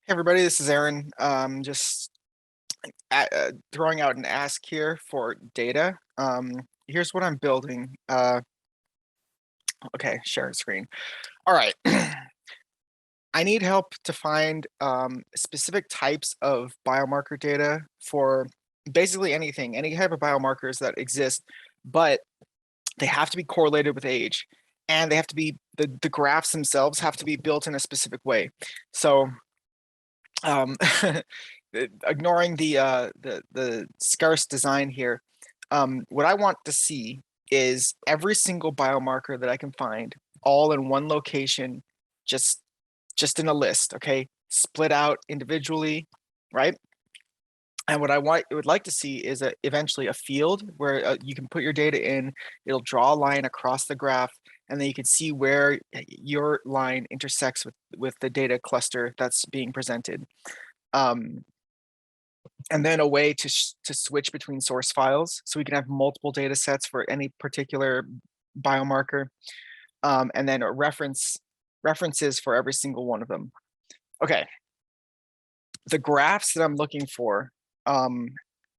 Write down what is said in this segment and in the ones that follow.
Hey everybody, this is Aaron. Just throwing out an ask here for data. Here's what I'm building. Okay, share screen. All right. I need help to find specific types of biomarker data for basically anything, any type of biomarkers that exist, but they have to be correlated with age, and they have to be the graphs themselves have to be built in a specific way. So um, ignoring the scarce design here, what I want to see is every single biomarker that I can find all in one location, just just in a list, okay, split out individually, right? And what I would like to see is eventually a field where you can put your data in, it'll draw a line across the graph, and then you can see where your line intersects with the data cluster that's being presented. And then a way to switch between source files, so we can have multiple data sets for any particular biomarker, and then references for every single one of them. Okay, the graphs that I'm looking for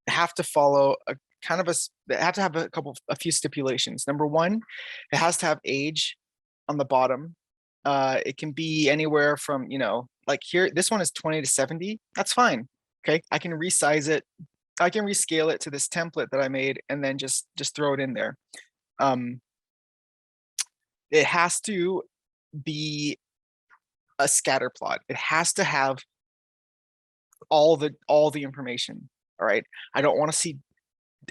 have to follow a kind of they have to have a few stipulations. Number one, it has to have age on the bottom. It can be anywhere from, like here, this one is 20 to 70. That's fine. Okay, I can resize it. I can rescale it to this template that I made and then just throw it in there. It has to be a scatter plot. It has to have all the information. All right. I don't want to see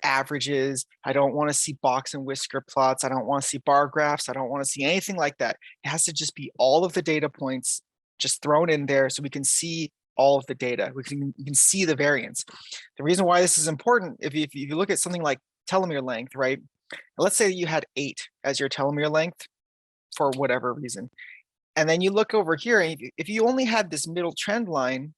averages. I don't want to see box and whisker plots. I don't want to see bar graphs. I don't want to see anything like that. It has to just be all of the data points just thrown in there so we can see all of the data. We can see the variance. The reason why this is important, if you look at something like telomere length, right? Let's say you had 8 as your telomere length for whatever reason. And then you look over here, and if you only had this middle trend line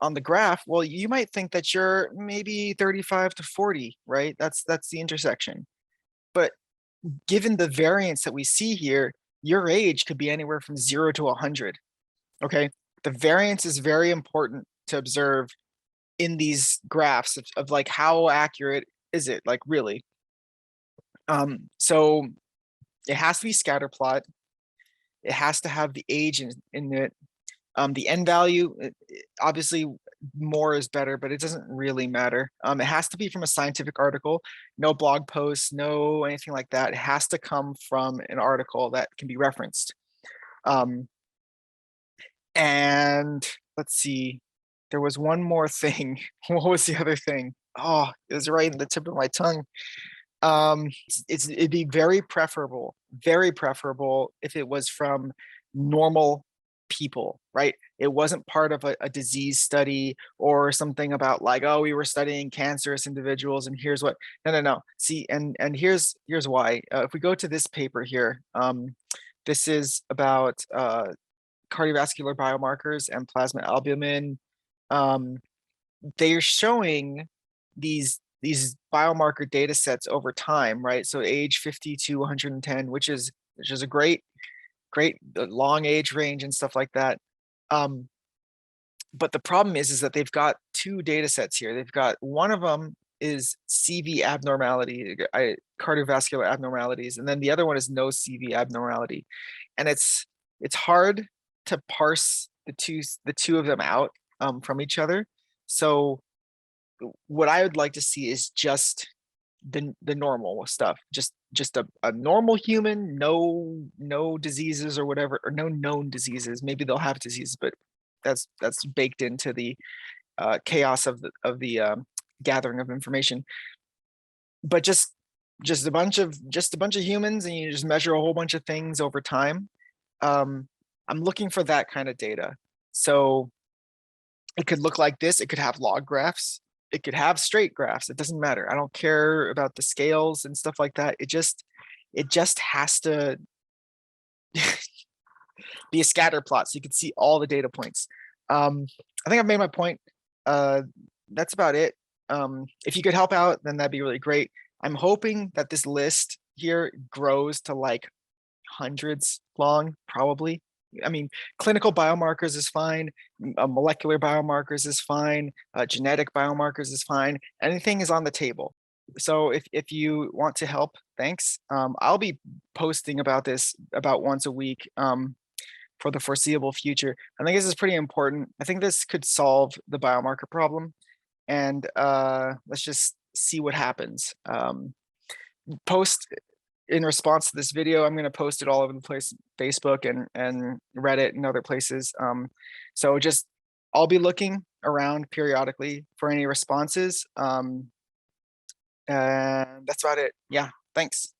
on the graph, well, you might think that you're maybe 35 to 40, right? That's the intersection. But given the variance that we see here, your age could be anywhere from 0 to 100. Okay, the variance is very important to observe in these graphs of like how accurate is it, like really. So it has to be scatter plot. It has to have the age in it. The end value, obviously more is better, but it doesn't really matter. It has to be from a scientific article, no blog posts, no anything like that. It has to come from an article that can be referenced. And let's see, there was one more thing. What was the other thing? Oh, it was right in the tip of my tongue. It'd be very preferable if it was from normal people, right? It wasn't part of a disease study or something about like, oh, we were studying cancerous individuals and here's what. No. See, and here's why. If we go to this paper here, this is about cardiovascular biomarkers and plasma albumin. They're showing these biomarker data sets over time, right? So age 50 to 110, which is a great long age range and stuff like that. But the problem is that they've got 2 data sets here. They've got, one of them is CV abnormality, cardiovascular abnormalities, and then the other one is no CV abnormality. And it's hard to parse the two of them out from each other. So what I would like to see is just the normal stuff, just a normal human, no diseases or whatever, or no known diseases. Maybe they'll have diseases, but that's baked into the chaos of the gathering of information. But just a bunch of humans, and you just measure a whole bunch of things over time. I'm looking for that kind of data. So it could look like this. It could have log graphs. It could have straight graphs. It doesn't matter. I don't care about the scales and stuff like that. It just has to be a scatter plot so you can see all the data points. I think I've made my point. That's about it. If you could help out, then that'd be really great. I'm hoping that this list here grows to like hundreds long, probably. I mean, clinical biomarkers is fine, molecular biomarkers is fine, genetic biomarkers is fine. Anything is on the table. So if you want to help, thanks. I'll be posting about this about once a week for the foreseeable future. I think this is pretty important. I think this could solve the biomarker problem, and let's just see what happens. Post in response to this video, I'm going to post it all over the place, Facebook and Reddit and other places. So just I'll be looking around periodically for any responses. And that's about it. Yeah, thanks.